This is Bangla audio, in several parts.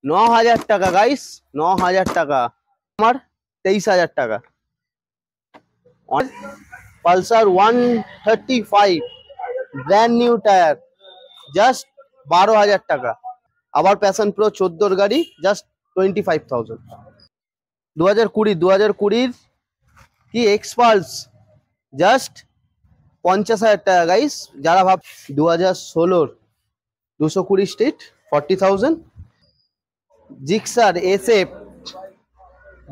9,000 টাকা গাইস, 9,000 টাকা। আমার 23,000 টাকা। Pulsar 135 brand new tyre, just 12,000 টাকা। আবার প্যাশন প্রো 14 গাড়ি, জাস্ট 25,000। 2020 কি এক্সপালস, জাস্ট 50,000 টাকা গাইস। যারা ভাব 2016 220 স্ট্রিট 40,000। জিক্সার এসএফ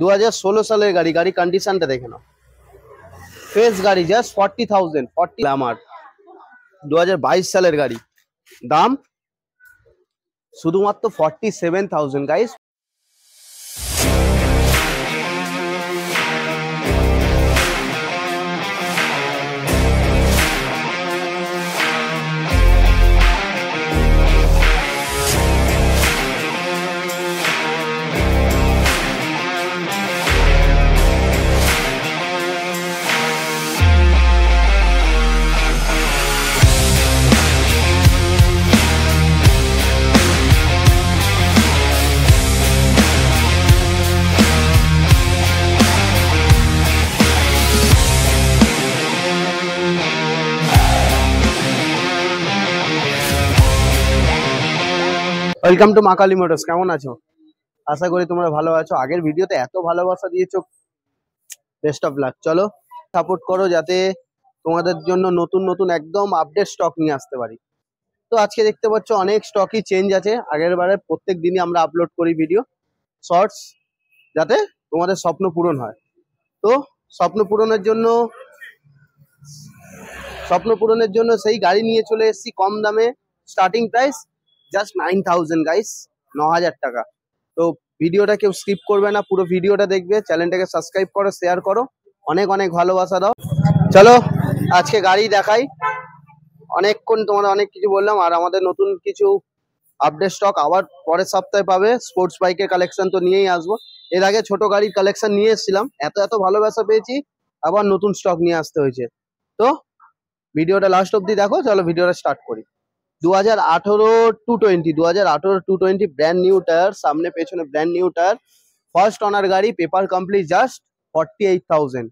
2016 সালের গাড়ি, গাড়ি কন্ডিশনটা দেখে নাও। ফেস গাড়ি জাস্ট 40,000। 40 আমার 2022 সালের গাড়ি, দাম শুধুমাত্র 47,000 গাইস। ওয়েলকাম টু মা কালী মোটরস। কেমন আছো? আশা করি তোমরা ভালো আছো। আগের ভিডিওতে এত ভালোবাসা দিয়েছো, বেস্ট অফ লাক। চলো সাপোর্ট করো যাতে তোমাদের জন্য নতুন নতুন একদম আপডেট স্টক নিয়ে আসতে পারি। তো আজকে দেখতে পাচ্ছ অনেক স্টকই চেঞ্জ আছে। আগের বারে প্রত্যেক দিনই আমরা আপলোড করি ভিডিও শর্টস, যাতে তোমাদের স্বপ্ন পূরণ হয়। তো স্বপ্ন পূরণের জন্য সেই গাড়ি নিয়ে চলে এসেছি কম দামে। স্টার্টিং প্রাইস জাস্ট 9,000 গাইস, 9,000 টাকা। তো ভিডিওটা কেউ স্কিপ করবে না, পুরো ভিডিওটা দেখবে। চ্যানেলটাকে সাবস্ক্রাইব করো, শেয়ার করো, অনেক অনেক ভালোবাসা দাও। চলো আজকে গাড়ি দেখাই। অনেকক্ষণ তোমাদের অনেক কিছু বললাম, আর আমাদের নতুন কিছু আপডেট স্টক আবার পরের সপ্তাহে পাবে। স্পোর্টস বাইকের কালেকশন তো নিয়েই আসবো। এর আগে ছোট গাড়ির কালেকশন নিয়ে এসেছিলাম, এত ভালোবাসা পেয়েছি, আবার নতুন স্টক নিয়ে আসতে হয়েছে। তো ভিডিওটা লাস্ট অব্দি দেখো। চলো ভিডিওটা স্টার্ট করি। 2018 220 ব্র্যান্ড নিউ টায়ার, সামনে পেছনে brand new tyre, first owner গাড়ি, paper complete, just 48,000।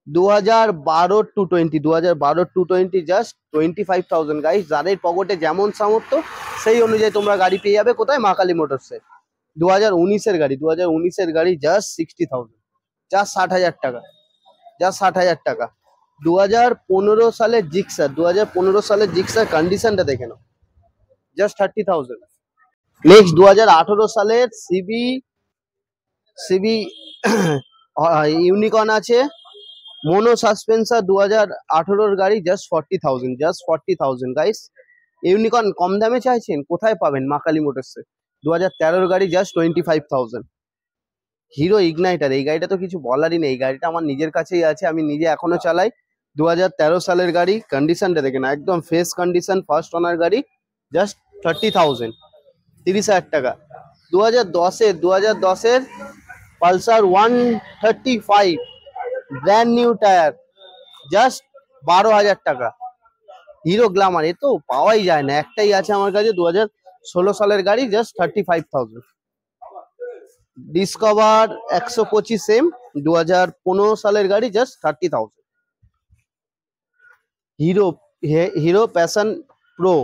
2012 220 just 25,000 guys. যাদের পকেটে যেমন সামর্থ্য সেই অনুযায়ী তোমরা গাড়ি পেয়ে যাবে। কোথায়? মা কালী মোটরসে। 2019 এর গাড়ি জাস্ট 60,000, জাস্ট 60,000 টাকা, জাস্ট 60,000 টাকা। 2015 সালের জিক্সার কন্ডিশনটা দেখে নাও, জাস্ট 30,000। নেক্সট 2018 সালের সিবি ইউনিকর্ন আছে, মোনো সাসপেন্সার 2018 গাড়ি, জাস্ট 40,000 গাইস। ইউনিকর্ন কম দামে চাইছেন, কোথায় পাবেন? মা কালী মোটরসে। 2013 গাড়ি, জাস্ট 25,000। হিরো ইগনাইটার, এই গাড়িটা তো কিছু বলারই নেই। এই গাড়িটা আমার নিজের কাছেই আছে, আমি নিজে এখনো চালাই। 2013 সালের গাড়ি, কন্ডিশনটা দেখে না, একদম ফ্রেশ কন্ডিশন, ফার্স্ট ওনার গাড়ি, জাস্ট 30,000, 30,000 টাকা। 2010 এর Pulsar 135 brand new tyre, just 12,000 টাকা। হিরো গ্ল্যামার, এ তো পাওয়াই যায় না, একটাই আছে আমার কাছে। 2016 সালের গাড়ি, জাস্ট 35,000। ডিসকভার 125 এম 2015 সালের গাড়ি, জাস্ট 30,000। হিরো প্যাশন প্রো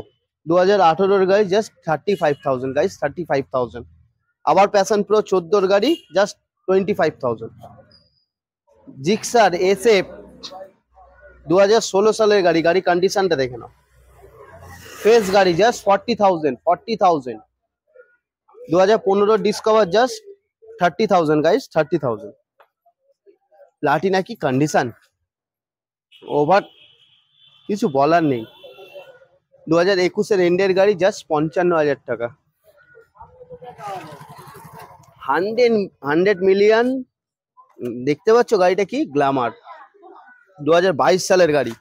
2018 গাড়ি, জাস্ট 35,000 গাইস, 35,000। আবার প্যাশন প্রো 14 গাড়ি, জাস্ট 25,000। জিক্সার এসএফ 2016 সালের গাড়ি, গাড়ি কন্ডিশনটা দেখে নাও। ফেস গাড়ি, just 40,000। 2015 discover, just 30,000 guys, 30,000। Platina কি কন্ডিশন, ওভার, কিছু বলার নেই। 2021 এর এন্ডের গাড়ি, জাস্ট 55,000 টাকা। 100 মিলিয়ন দেখতে পাচ্ছ গাড়িটা কি? গ্ল্যামার 2022 সালের গাড়ি,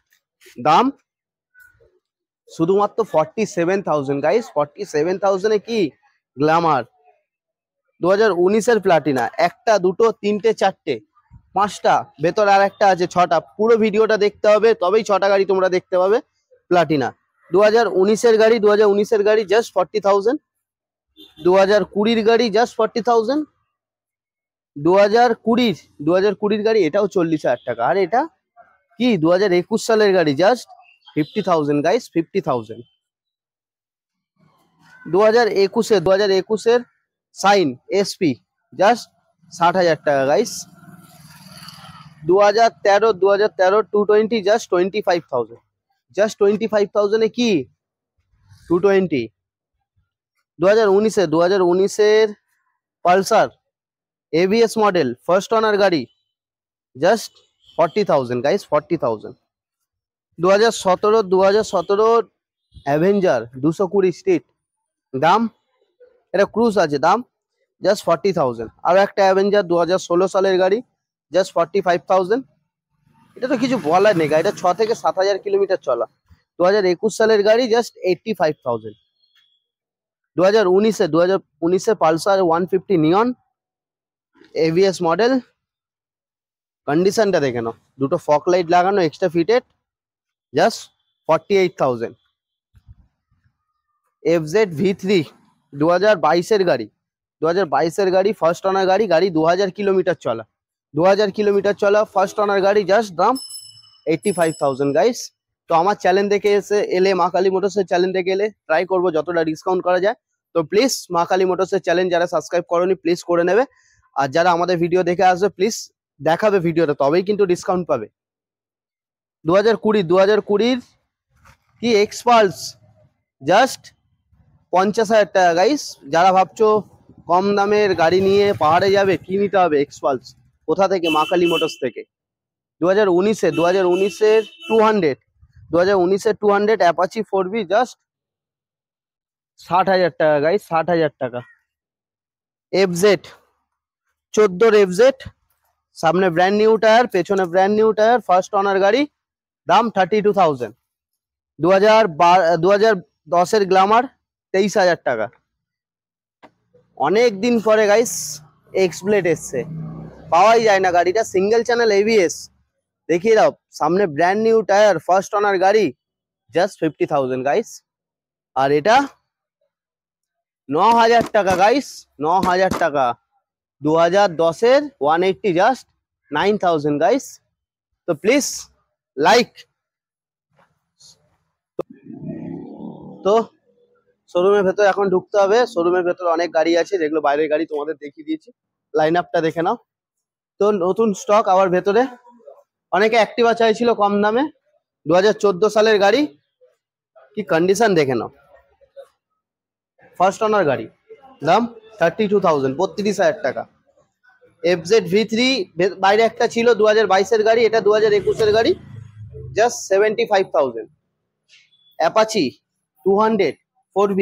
দাম শুধুমাত্র 47,000 গাইস। 47,000 এ কি গ্ল্যামার। 2019 এর প্লাটিনা, একটা দুটো তিনটে চারটে পাঁচটা, ভেতর আর একটা আছে, 6টা। পুরো ভিডিওটা দেখতে হবে, তবেই 6টা গাড়ি তোমরা দেখতে পাবে প্লাটিনা। 2019 এর গাড়ি, জাস্ট 40,000। 2020 গাড়ি জাস্ট 40,000। 2020 গাড়ি এটাও 40,000 টাকা। আর এটা কি 2021 সালের গাড়ি জাস্ট 50,000 গাইস, 50,000। 2021 সাইন এসপি জাস্ট 60,000 টাকা গাইস। 2013 220 জাস্ট 25,000, জাস্ট 25,000 এ কি 220। 2019 Pulsar ABS model first owner গাড়ি জাস্ট 40,000 গাইস, 40,000। 2017 অ্যাভেঞ্জার 220 স্ট্রিট দাম, এটা ক্রুজ আছে, দাম জাস্ট 40,000। আর একটা অ্যাভেঞ্জার 2016 সালের গাড়ি জাস্ট 45,000। এটা তো কিছু বলার নেই, গাড়িটা 6 থেকে 7,000 কিলোমিটার চলা। 2021 সালের গাড়ি জাস্ট 85,000। 2019 পালসার 150 নিয়ন এভিএস মডেল, কন্ডিশনটা দেখে নাও, দুটো ফগ লাইট লাগানো extra fitted, just 48,000। FZ V3 2022 গাড়ি, 2022 গাড়ি ফার্স্ট ওনার গাড়ি, গাড়ি 2000 কিলোমিটার চলা, 2000 কিলোমিটার চলা ফার্স্ট ওনার গাড়ি, জাস্ট দাম 85,000 গাইস। তো আমার চ্যানেল দেখে এলে মা কালী মোটরসের চ্যানেল দেখে এলে ট্রাই করবো যতটা ডিসকাউন্ট করা যায়। তো প্লিজ মা কালী মোটরসের চ্যানেল যারা সাবস্ক্রাইব করোনি প্লিজ করে নেবে, আর যারা আমাদের ভিডিও দেখে আসবে প্লিজ দেখাবে ভিডিওটা, তবেই কিন্তু ডিসকাউন্ট পাবে। 2020 কি এক্সপালস জাস্ট 50,000 টাকা গাইস। যারা ভাবছো কম দামের গাড়ি নিয়ে পাহাড়ে যাবে, কি নিতে হবে এক্সপালস, কোথা থেকে, মা কালী মোটরস থেকে। 2019 200 অ্যাপাচি 4B জাস্ট 60,000 টাকা গাইস, 60,000 টাকা। এফজেড 14 এফজেড, সামনে ব্র্যান্ড নিউ টায়ার, পেছনে brand new tyre, first owner গাড়ি, দাম 32,000। 2010 গ্ল্যামার 23,000 টাকা। অনেক দিন পরে গাইস এক্সব্লেড এসছে, পাওয়াই যায় না গাড়িটা, সিঙ্গেল চ্যানেল এবিএস, দেখিয়ে দাও, সামনে brand new tyre, first owner গাড়ি, জাস্ট 50,000 গাইস। আর এটা 9,000 টাকা গাইস, 9,000 টাকা। 2010 180 জাস্ট 9,000 গাইস। তো প্লিজ লাইক। তো শোরুমের ভেতর এখন ঢুকতে হবে, শোরুমের ভেতরে অনেক গাড়ি আছে, যেগুলো বাইরের গাড়ি তোমাদের দেখিয়ে দিয়েছি, লাইন আপটা দেখে নাও। তো নতুন স্টক আবার ভেতরে, অনেকে অ্যাক্টিভা চাইছিল কম দামে, 2014 সালের গাড়ি, কি কন্ডিশন দেখে নাও, ফার্স্ট ওনার গাড়ি, দাম 32,000, 32,000 টাকা। এফজেড V3 বাইরে একটা ছিল 2022 গাড়ি, এটা 2021 গাড়ি, জাস্ট 75,000। অ্যাপাচি 200 4B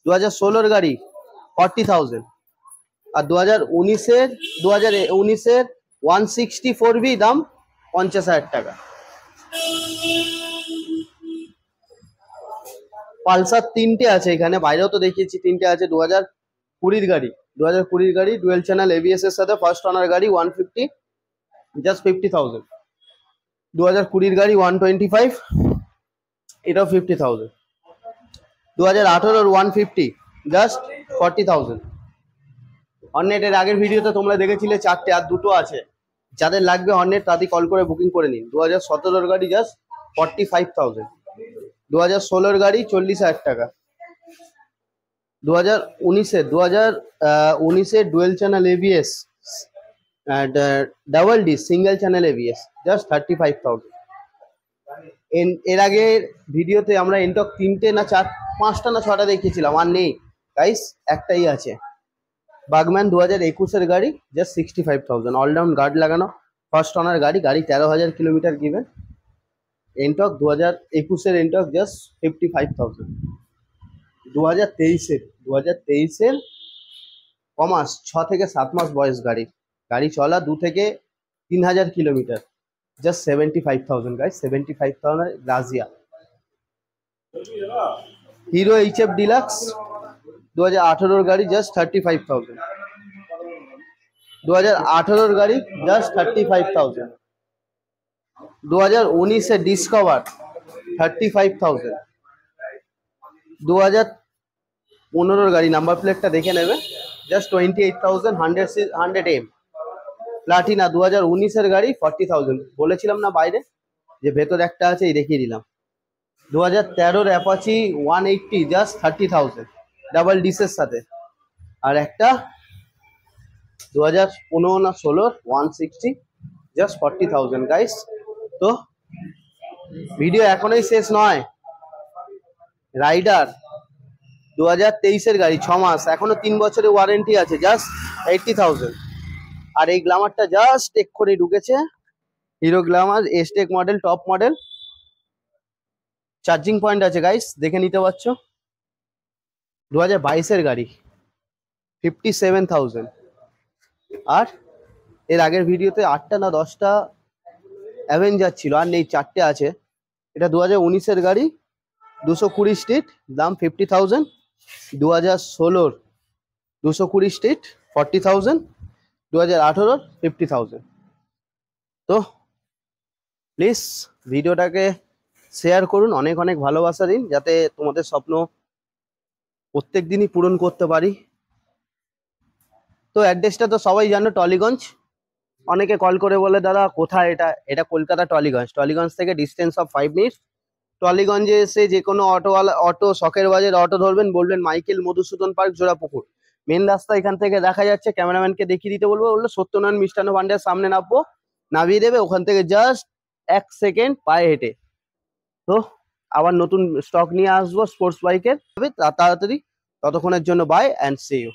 2016 গাড়ি 40,000। আর 2019 160 4B দাম 50,000 টাকা। পালসার 3টে আছে এখানে, বাইরেও তো দেখিয়েছি 3টে আছে। 2020 গাড়ি, 2020 গাড়ি ডুয়েল চ্যানেল এবিএস এর সাথে, ফার্স্ট ওনার গাড়ি 150 জাস্ট 50,000। 2020 গাড়ি 125, এটাও 50,000। 2018 150 জাস্ট 40,000। হর্নেটের আগের ভিডিওতে তোমরা দেখেছিলে 4টে, আর 2টো আছে, যাদের লাগবে হর্নেট তাদের কল করে বুকিং করে নিন। 2017 গাড়ি জাস্ট 45,000। 2016 গাড়ি 40,000 টাকা। 2019 dual channel ABS double D single channel ABS just 35,000। এর আগে ভিডিওতে আমরা এনটক 3টে না 5টা না 6টা দেখিয়েছিলাম, আর নেই গাইস, একটাই আছে। বাগম্যান 2021 গাড়ি জাস্ট 65,000, অলরাউন্ড গার্ড লাগানো, ফার্স্ট ওনার গাড়ি, গাড়ি 13,000 kilometre given. Ntorq 2021 Ntorq just 55,000। 2023 কমাস 6 থেকে 7 মাস বয়স গাড়ি, গাড়ি চলা 2 থেকে 3,000 kilometre, just 75,000 guys, 75,000 Razia. Hero HF deluxe 2018 গাড়ি জাস্ট 35,000। 2018 গাড়ি জাস্ট 35,000। 2019 ডিসকভার 35,000। 15 গাড়ি, নাম্বার প্লেটটা দেখে নেবে। জাস্ট 28,100 প্লাটিনা 2019-এর গাড়ি 40,000। বলেছিলাম না বাইরে যে ভেতর একটা আছে, এই দেখিয়ে দিলাম। 2013-র অ্যাপাচি 180 জাস্ট 30,000 ডাবল ডিসের সাথে। আর একটা 2015 না 16-র 160 জাস্ট 40,000 গাইস। তো ভিডিও এখনোই শেষ নয়। রাইডার 2023-এর গাড়ি, 6 মাস, এখনো 3 বছরের ওয়ারেন্টি আছে, জাস্ট 80,000। আর এই গ্ল্যামারটা জাস্ট এক্ষুনি ঢুকেছে, Hero Glamour Xtec model, top model. Charging point আছে গাইস, দেখে নিতে পারছো। 2022-এর গাড়ি 57,000। আর এর আগের ভিডিওতে 8টা না 10টা অ্যাভেঞ্জার ছিল, আর নেই, 4টে আছে। এটা 2019-এর গাড়ি, 220 স্ট্রিট, দাম 50,000। 2016-র 220 স্ট্রিট 40,000। 2018-র 50,000। তো প্লিজ ভিডিওটাকে শেয়ার করুন, অনেক অনেক ভালোবাসা দিন, যাতে তোমাদের স্বপ্ন প্রত্যেক দিনই পূরণ করতে পারি। তো অ্যাড্রেসটা তো সবাই জানো, টলিগঞ্জ। অনেকে কল করে বলে দাদা কোথায় এটা? এটা কলকাতা টলিগঞ্জ। টলিগঞ্জ থেকে ডিস্টেন্স অফ 5 মিনিটস। টলিগঞ্জে এসে যে কোনো অটোওয়ালা, অটো শখের বাজার অটো ধরবেন, বলবেন Michael Madhusudan park Jorapukur. Main রাস্তা এখান থেকে দেখা যাচ্ছে, ক্যামেরাম্যানকে দেখিয়ে দিতে বলবো, বললো সত্যনারায়ণ মিষ্টান্ন ভান্ডারের সামনে নামবো, নামিয়ে দেবে। ওখান থেকে জাস্ট 1 সেকেন্ড পায়ে হেঁটে। তো আবার নতুন স্টক নিয়ে আসবো স্পোর্টস বাইকের, তাড়াতাড়ি। ততক্ষণের জন্য বাই অ্যান্ড সি ইউ।